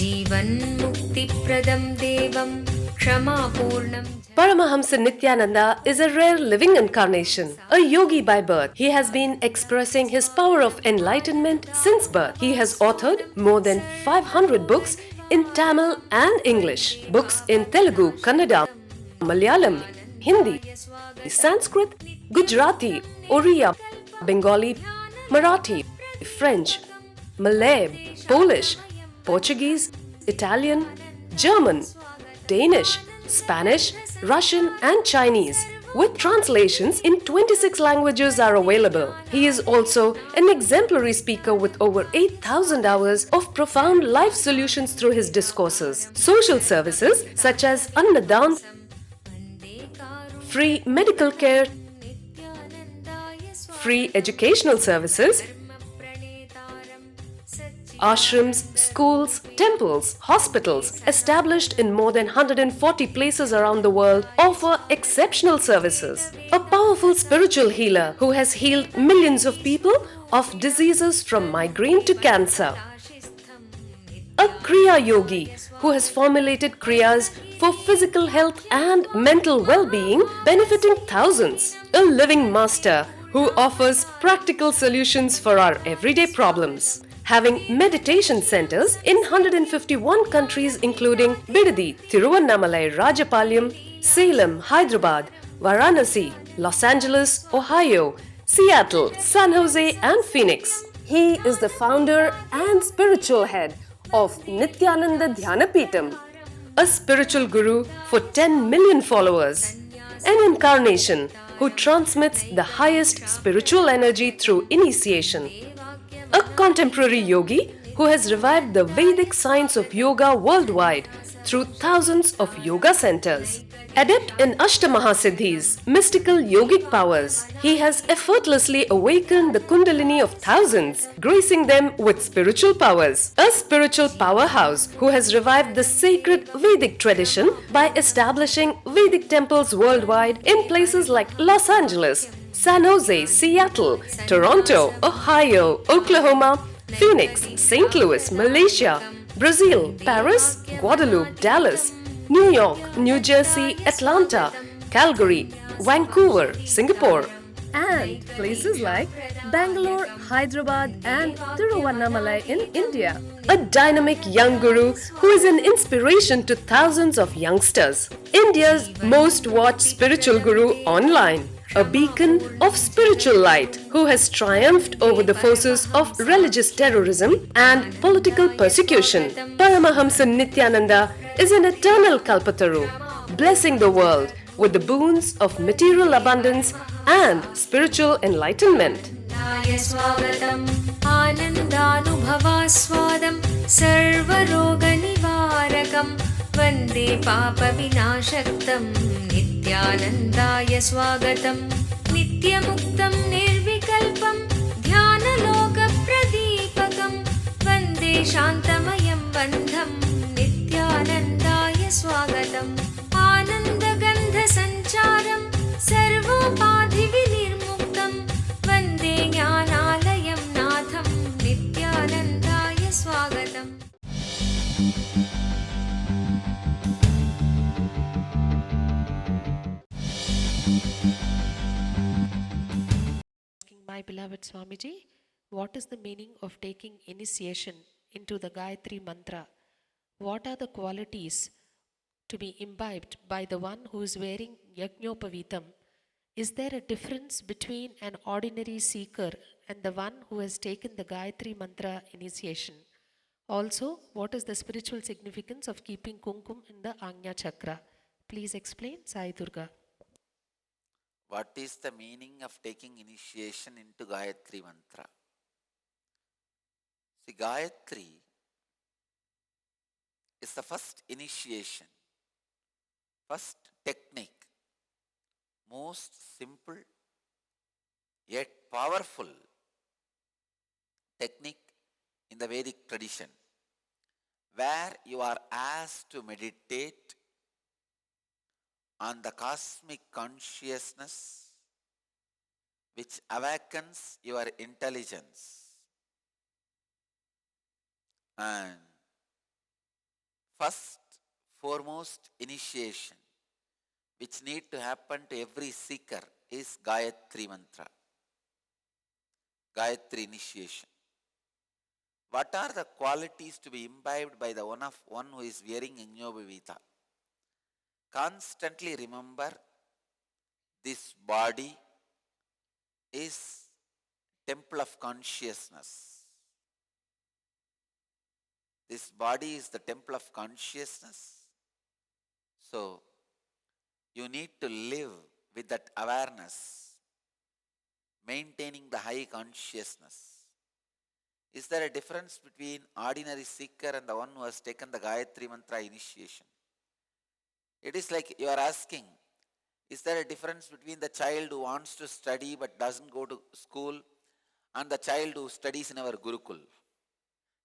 जीवन्मुक्तिप्रदं देवं क्षमापूर्णं Paramahamsa Nithyananda is a rare living incarnation, a yogi by birth. He has been expressing his power of enlightenment since birth. He has authored more than 500 books in Tamil and English, books in Telugu, Kannada, Malayalam, Hindi, Sanskrit, Gujarati, Oriya, Bengali, Marathi, French, Malay, Polish, Portuguese, Italian, German, Danish, Spanish, Russian and Chinese, with translations in 26 languages are available. He is also an exemplary speaker with over 8,000 hours of profound life solutions through his discourses. Social services such as Annadan, free medical care, free educational services, ashrams, schools, temples, hospitals established in more than 140 places around the world offer exceptional services. A powerful spiritual healer who has healed millions of people of diseases from migraine to cancer. A Kriya Yogi who has formulated Kriyas for physical health and mental well-being, benefiting thousands. A living master who offers practical solutions for our everyday problems. Having meditation centers in 151 countries including Bidadi, Tiruvannamalai, Rajapalyam, Salem, Hyderabad, Varanasi, Los Angeles, Ohio, Seattle, San Jose and Phoenix. He is the founder and spiritual head of Nithyananda Dhyanapitham, a spiritual guru for 10 million followers, an incarnation who transmits the highest spiritual energy through initiation. A contemporary yogi who has revived the Vedic science of yoga worldwide through thousands of yoga centers. Adept in Ashtamahasiddhis, mystical yogic powers, he has effortlessly awakened the kundalini of thousands, gracing them with spiritual powers. A spiritual powerhouse who has revived the sacred Vedic tradition by establishing Vedic temples worldwide in places like Los Angeles, San Jose, Seattle, Toronto, Ohio, Oklahoma, Phoenix, St. Louis, Malaysia, Brazil, Paris, Guadeloupe, Dallas, New York, New Jersey, Atlanta, Calgary, Vancouver, Singapore, and places like Bangalore, Hyderabad, and Tiruvannamalai in India. A dynamic young guru who is an inspiration to thousands of youngsters. India's most watched spiritual guru online. A beacon of spiritual light who has triumphed over the forces of religious terrorism and political persecution. Paramahamsa Nithyananda is an eternal Kalpataru, blessing the world with the boons of material abundance and spiritual enlightenment. आनन्दानुभवास्वादं सर्वरोगनिवारकं वन्दे पापविनाशक्तं नित्यानन्दाय स्वागतं नित्यमुक्तं निर्विकल्पं ध्यानलोकप्रदीपकं वन्दे शान्तमयं बन्धं नित्यानन्दाय स्वागतम् आनन्दगन्धसञ्चारं सर्वोपाधिविनिर्मुक्तं वन्दे ज्ञानालयं नाथं नित्यानन्दाय स्वागतम्. My beloved Swamiji, what is the meaning of taking initiation into the Gayatri mantra? What are the qualities to be imbibed by the one who is wearing Yajnopavitam? Is there a difference between an ordinary seeker and the one who has taken the Gayatri mantra initiation? Also, what is the spiritual significance of keeping kumkum in the Agnya Chakra? Please explain, Sai Durga. What is the meaning of taking initiation into Gayatri mantra? See, Gayatri is the first initiation, first technique, most simple yet powerful technique in the Vedic tradition, where you are asked to meditate on the cosmic consciousness which awakens your intelligence and First, foremost initiation which need to happen to every seeker is Gayatri mantra. Gayatri initiation. What are the qualities to be imbibed by the one who is wearing Yajñobhavita? Constantly remember, this body is temple of consciousness. This body is the temple of consciousness. So, you need to live with that awareness, maintaining the high consciousness. Is there a difference between ordinary seeker and the one who has taken the Gayatri mantra initiation? It is like you are asking, is there a difference between the child who wants to study but doesn't go to school and the child who studies in our Gurukul?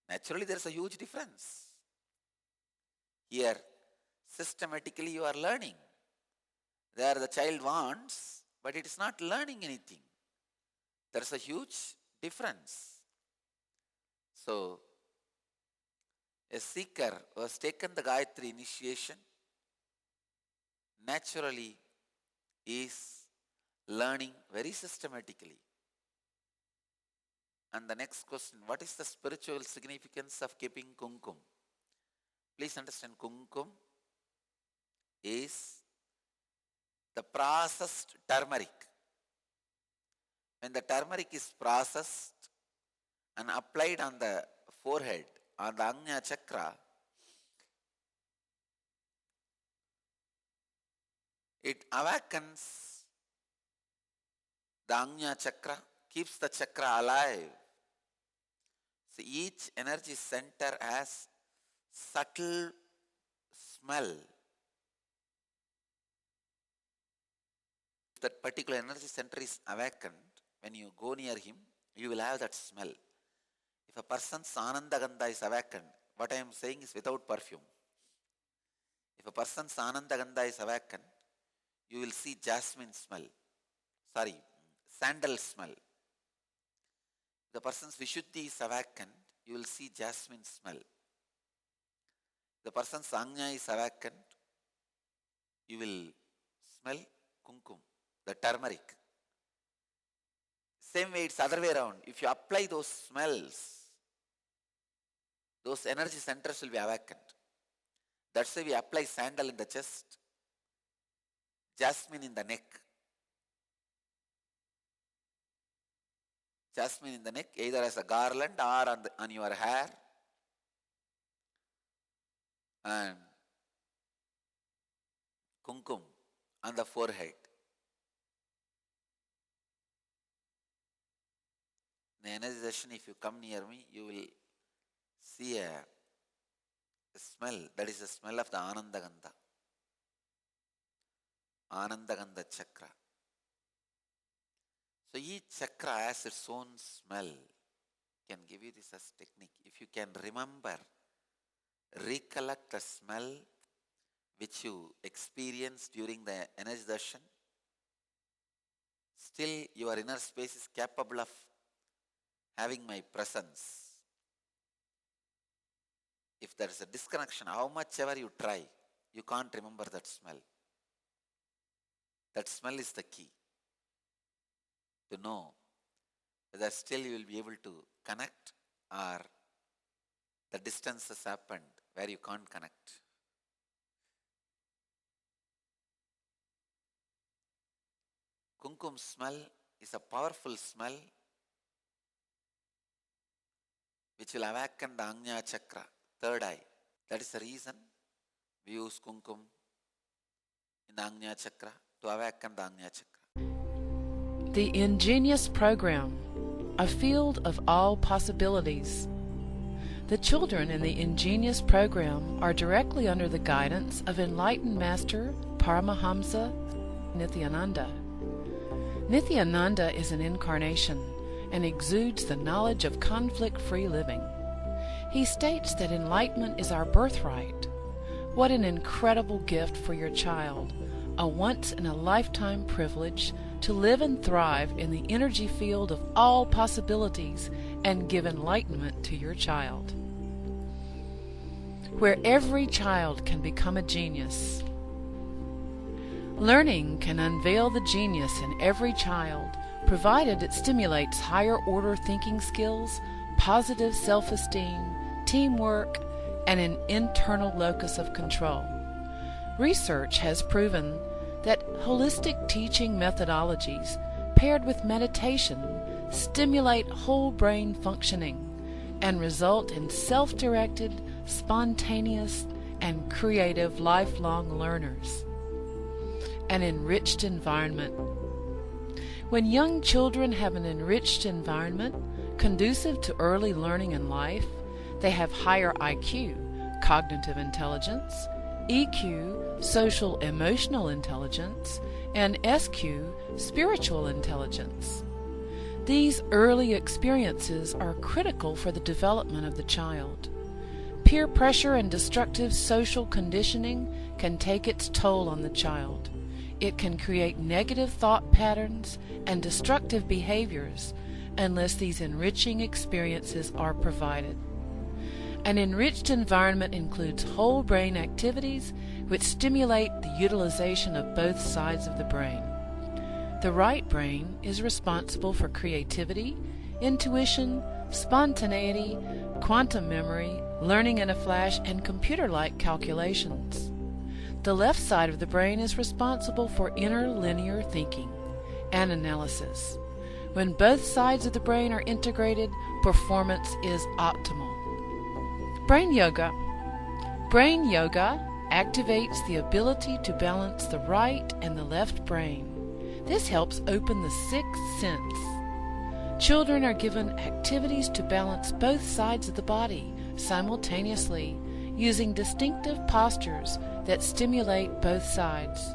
Naturally, there is a huge difference. Here, systematically you are learning. There the child wants, but it is not learning anything. There is a huge difference. So, a seeker who has taken the Gayatri initiation naturally is learning very systematically. And the next question, what is the spiritual significance of keeping kumkum? Please understand, kumkum is the processed turmeric. When the turmeric is processed and applied on the forehead, on the Ajna chakra, it awakens the Ajna chakra, keeps the chakra alive. So each energy center has subtle smell. If that particular energy center is awakened, when you go near him, you will have that smell. If a person's Ananda Gandha is awakened, what I am saying is without perfume. If a person's Ananda Gandha is awakened, you will see jasmine smell. Sandal smell. If the person's Vishuddhi is awakened, you will see jasmine smell. If the person's Ajna is awakened, you will smell kumkum, the turmeric. Same way, it's other way around. If you apply those smells, those energy centers will be awakened. That's why we apply sandal in the chest, jasmine in the neck. Jasmine in the neck, either as a garland or on your hair, and kumkum on the forehead. In the energy session, if you come near me, you will see a smell. That is the smell of the Ananda Gandha. Ananda Gandha chakra. So each chakra has its own smell. I can give you this as technique. If you can remember, recollect the smell which you experienced during the energy darshan, still your inner space is capable of having my presence. If there is a disconnection, how much ever you try, you can't remember that smell. That smell is the key to know whether still you will be able to connect or the distance has happened where you can't connect. Kumkum smell is a powerful smell which will awaken the Ajna chakra, third eye. That is the reason we use kumkum in the Ajna chakra to awaken the Ajna chakra. The ingenious program, a field of all possibilities. The children in the ingenious program are directly under the guidance of enlightened Master Paramahamsa Nithyananda. Nithyananda is an incarnation and exudes the knowledge of conflict-free living. He states that enlightenment is our birthright. What an incredible gift for your child, a once-in-a-lifetime privilege to live and thrive in the energy field of all possibilities and give enlightenment to your child. where every child can become a genius. Learning can unveil the genius in every child, provided it stimulates higher-order thinking skills, positive self-esteem, teamwork, and an internal locus of control. Research has proven that holistic teaching methodologies paired with meditation stimulate whole brain functioning and result in self-directed, spontaneous, and creative lifelong learners. An enriched environment. When young children have an enriched environment conducive to early learning in life, they have higher IQ, cognitive intelligence, EQ, social emotional intelligence, and SQ, spiritual intelligence. These early experiences are critical for the development of the child. Peer pressure and destructive social conditioning can take its toll on the child. It can create negative thought patterns and destructive behaviors unless these enriching experiences are provided. An enriched environment includes whole brain activities which stimulate the utilization of both sides of the brain. The right brain is responsible for creativity, intuition, spontaneity, quantum memory, learning in a flash, and computer-like calculations. The left side of the brain is responsible for inner linear thinking and analysis. When both sides of the brain are integrated, performance is optimal. Brain yoga. Brain yoga activates the ability to balance the right and the left brain. This helps open the sixth sense. Children are given activities to balance both sides of the body simultaneously, using distinctive postures that stimulate both sides.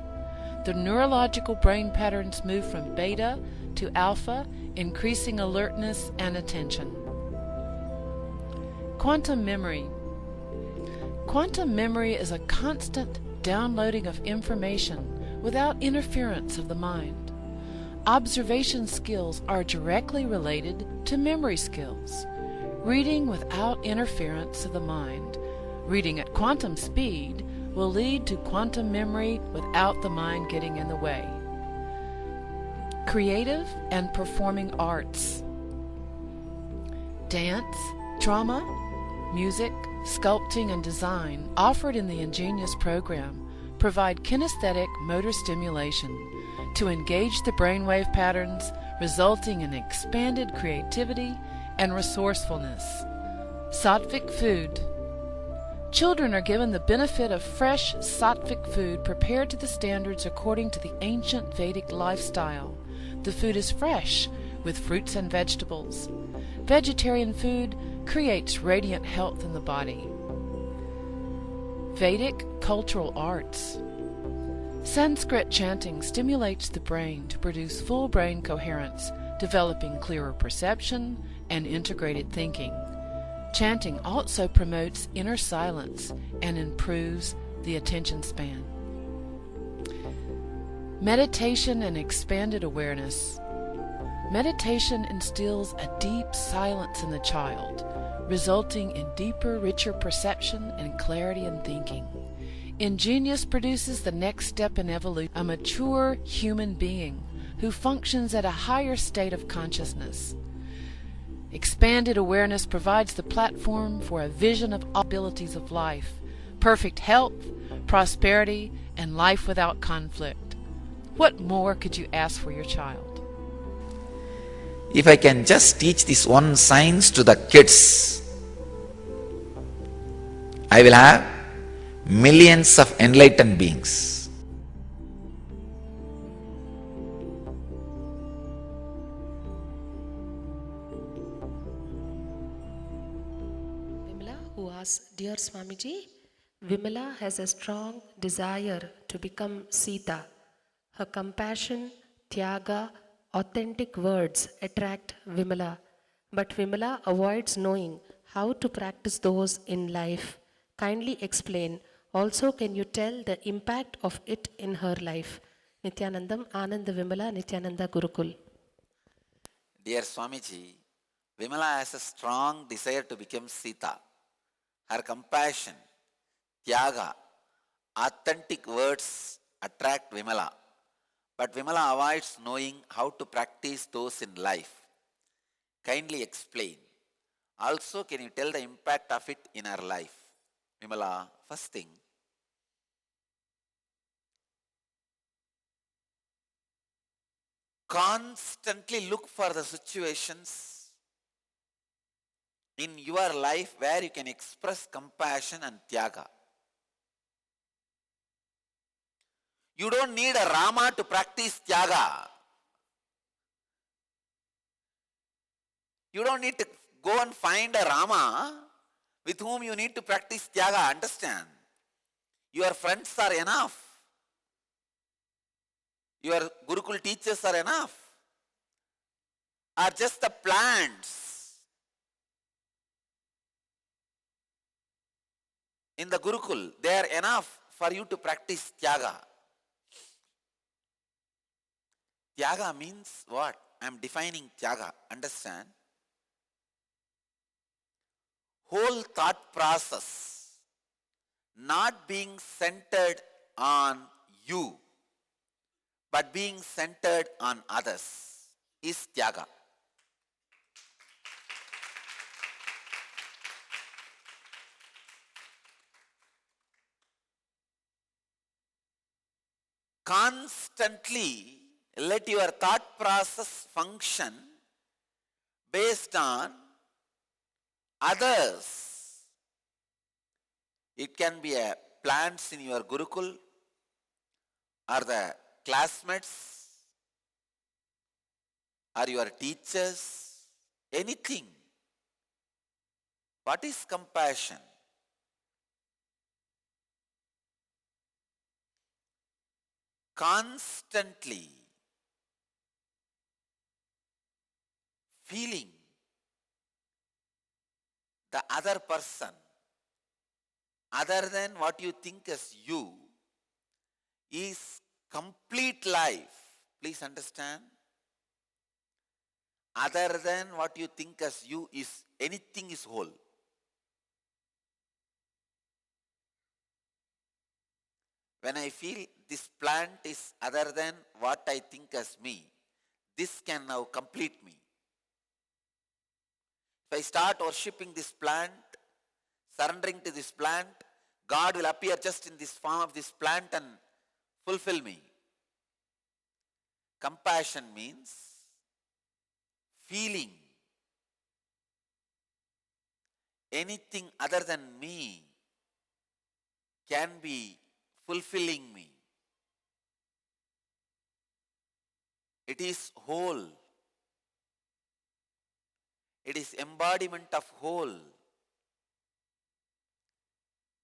The neurological brain patterns move from beta to alpha, increasing alertness and attention. Quantum memory. Quantum memory is a constant downloading of information without interference of the mind. Observation skills are directly related to memory skills. Reading without interference of the mind, reading at quantum speed, will lead to quantum memory without the mind getting in the way. Creative and performing arts. Dance, drama, music, sculpting, and design offered in the Ingenious program provide kinesthetic motor stimulation to engage the brainwave patterns, resulting in expanded creativity and resourcefulness. Sattvic food. Children are given the benefit of fresh sattvic food prepared to the standards according to the ancient Vedic lifestyle. The food is fresh, with fruits and vegetables. Vegetarian food creates radiant health in the body. Vedic cultural arts. Sanskrit chanting stimulates the brain to produce full brain coherence, developing clearer perception and integrated thinking. Chanting also promotes inner silence and improves the attention span. Meditation and expanded awareness. Meditation instills a deep silence in the child, resulting in deeper, richer perception and clarity in thinking. Ingenious produces the next step in evolution, a mature human being who functions at a higher state of consciousness. Expanded awareness provides the platform for a vision of all abilities of life, perfect health, prosperity, and life without conflict. What more could you ask for your child? If I can just teach this one science to the kids, I will have millions of enlightened beings. Vimala, who asks, Dear Swamiji, Vimala has a strong desire to become Sita. Her compassion, tyaga, authentic words attract Vimala, but Vimala avoids knowing how to practice those in life. Kindly explain. Also, can you tell the impact of it in her life? Nithyanandam, Ananda Vimala, Nithyananda Gurukul. Dear Swamiji, Vimala has a strong desire to become Sita. Her compassion, Tyaga, authentic words attract Vimala. But Vimala avoids knowing how to practice those in life. Kindly explain. Also, can you tell the impact of it in our life? Vimala, first thing, constantly look for the situations in your life where you can express compassion and tyaga. You don't need a Rama to practice tyaga. You don't need to go and find a Rama with whom you need to practice tyaga. Understand? Your friends are enough. Your Gurukul teachers are enough. Are just the plants in the Gurukul. They are enough for you to practice tyaga. Tyaga means what? I am defining tyaga. Understand? Whole thought process not being centered on you, but being centered on others is tyaga. Constantly let your thought process function based on others. It can be a plants in your Gurukul or the classmates or your teachers, anything. What is compassion? Constantly feeling the other person other than what you think as you is complete life. Please understand. Other than what you think as you is anything is whole. When I feel this plant is other than what I think as me, this can now complete me. If I start worshipping this plant, surrendering to this plant, God will appear just in this form of this plant and fulfill me. Compassion means feeling anything other than me can be fulfilling me. It is whole. It is embodiment of whole.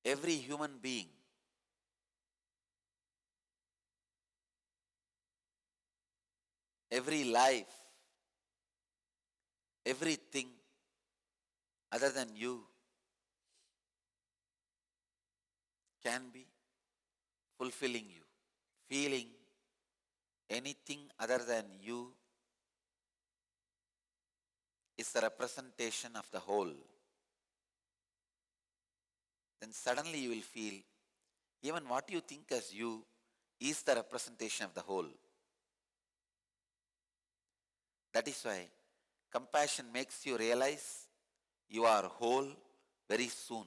Every human being, every life, everything other than you can be fulfilling you. Feeling anything other than you is the representation of the whole. Then suddenly you will feel even what you think as you is the representation of the whole. That is why compassion makes you realize you are whole very soon.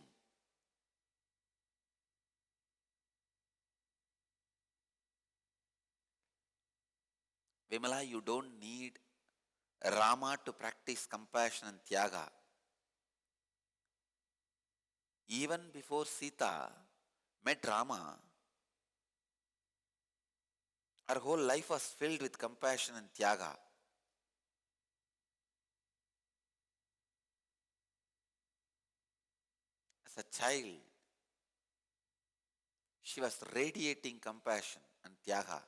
Vimala, you don't need Rama to practice compassion and tyaga. Even before Sita met Rama, her whole life was filled with compassion and tyaga. As a child, she was radiating compassion and tyaga.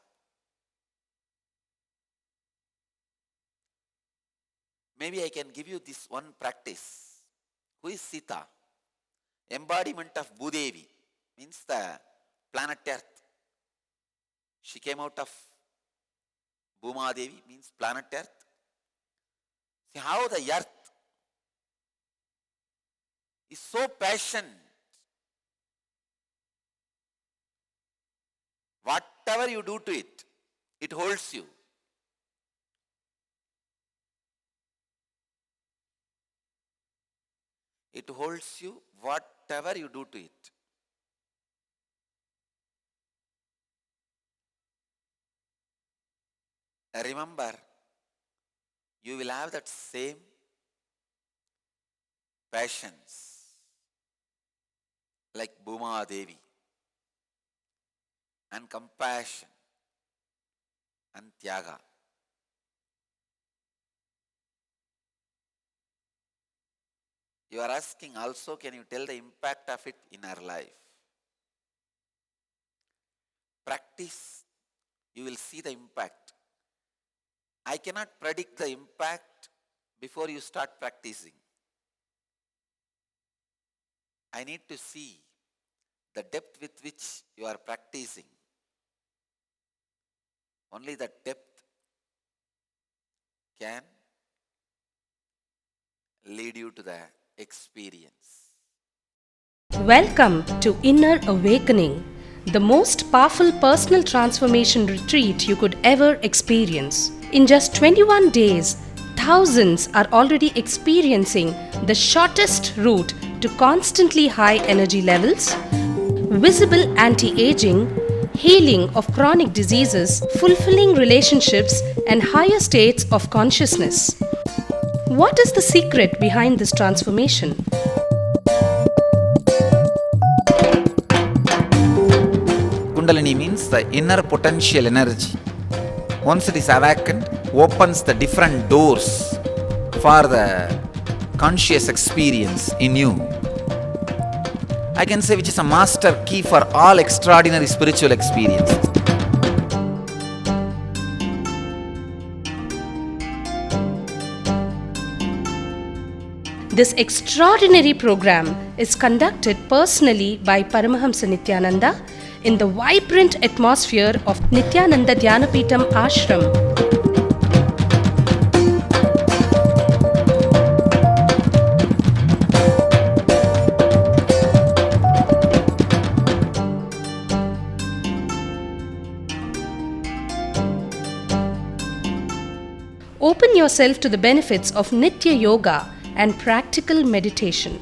Maybe I can give you this one practice. Who is Sita? Embodiment of Bhudevi, means the planet Earth. She came out of Bhuma Devi, means planet Earth. See how the Earth is so passionate whatever you do to it, it holds you. It holds you whatever you do to it. Remember, you will have that same passions like Bhuma Devi, and compassion and Tyaga. You are asking also, can you tell the impact of it in our life? Practice, you will see the impact. I cannot predict the impact before you start practicing. I need to see the depth with which you are practicing. Only the depth can lead you to the experience. Welcome to Inner Awakening, the most powerful personal transformation retreat you could ever experience. In just 21 days, thousands are already experiencing the shortest route to constantly high energy levels, visible anti-aging, healing of chronic diseases, fulfilling relationships, and higher states of consciousness. What is the secret behind this transformation? Kundalini means the inner potential energy. Once it is awakened, opens the different doors for the conscious experience in you. I can say which is a master key for all extraordinary spiritual experiences. This extraordinary program is conducted personally by Paramahamsa Nithyananda in the vibrant atmosphere of Nithyananda Dhyanapitham Ashram. Open yourself to the benefits of Nitya Yoga and practical meditation.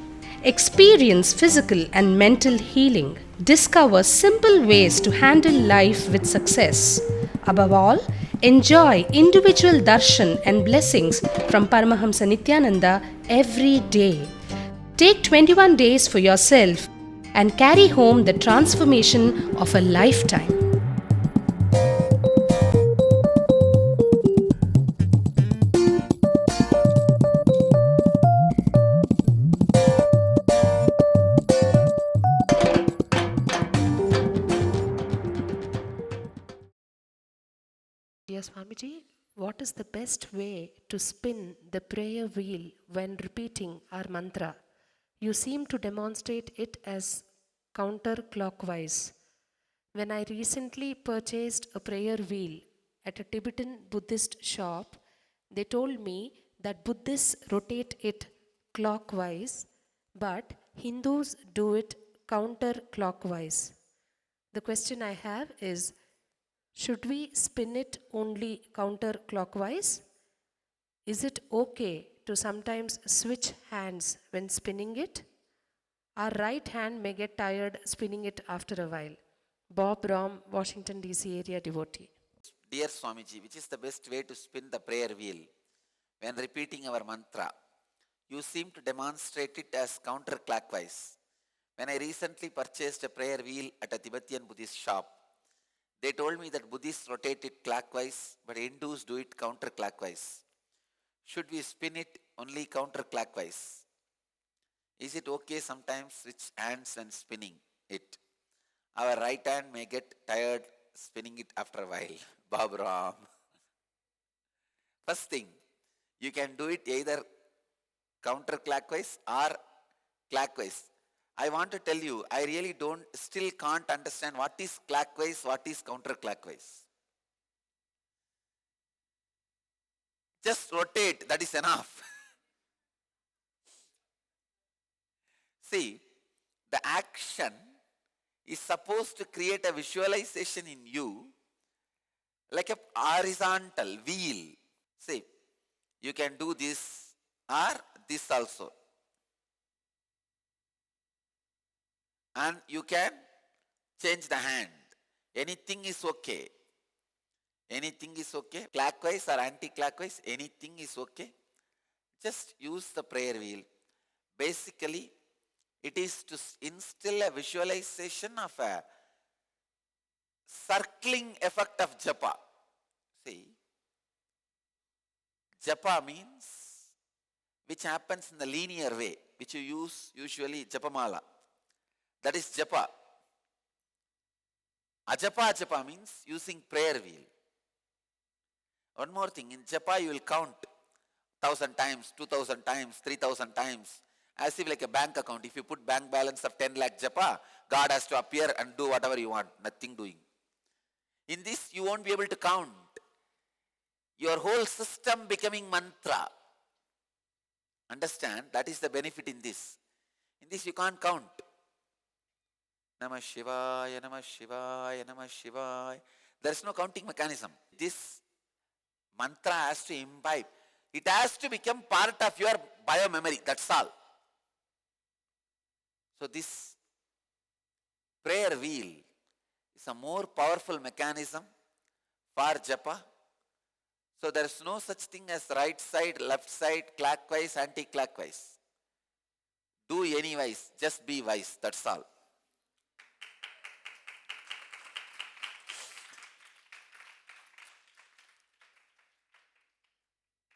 Experience physical and mental healing. Discover simple ways to handle life with success. Above all, enjoy individual darshan and blessings from Paramahamsa Nithyananda every day. Take 21 days for yourself and carry home the transformation of a lifetime. Dear Swamiji, what is the best way to spin the prayer wheel when repeating our mantra? You seem to demonstrate it as counterclockwise. When I recently purchased a prayer wheel at a Tibetan Buddhist shop, they told me that Buddhists rotate it clockwise, but Hindus do it counterclockwise. The question I have is, should we spin it only counterclockwise? Is it okay to sometimes switch hands when spinning it? Our right hand may get tired spinning it after a while. Bob Rom, Washington DC area devotee. Dear Swamiji, which is the best way to spin the prayer wheel when repeating our mantra? You seem to demonstrate it as counterclockwise. When I recently purchased a prayer wheel at a Tibetan Buddhist shop, they told me that Buddhists rotate it clockwise, but Hindus do it counterclockwise. Should we spin it only counterclockwise? Is it okay sometimes switch hands when spinning it? Our right hand may get tired spinning it after a while. Bob Ram. First thing, you can do it either counterclockwise or clockwise. I want to tell you, I really still can't understand what is clockwise, what is counterclockwise. Just rotate, that is enough. See, the action is supposed to create a visualization in you like a horizontal wheel. See, you can do this or this also. And you can change the hand. Anything is okay. Anything is okay. Clockwise or anti-clockwise, anything is okay. Just use the prayer wheel. Basically, it is to instill a visualization of a circling effect of japa. See, japa means which happens in the linear way, which you use usually japamala. That is japa. Ajapa means using prayer wheel. One more thing, in japa you will count 1,000 times, 2,000 times, 3,000 times, as if like a bank account. If you put bank balance of 10 lakh japa, God has to appear and do whatever you want, nothing doing. In this, you won't be able to count. Your whole system becoming mantra. Understand? That is the benefit in this. In this, you can't count. Namah Shivaya, Namah Shivaya, Namah Shivaya. There is no counting mechanism. This mantra has to imbibe. It has to become part of your bio-memory. That's all. So this prayer wheel is a more powerful mechanism for japa. So there is no such thing as right side, left side, clockwise, anti-clockwise. Do any wise, just be wise, that's all.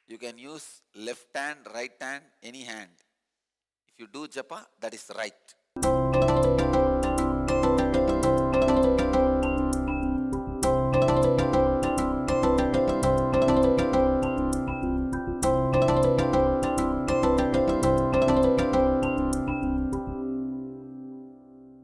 You can use left hand, right hand, any hand. If you do japa, that is right.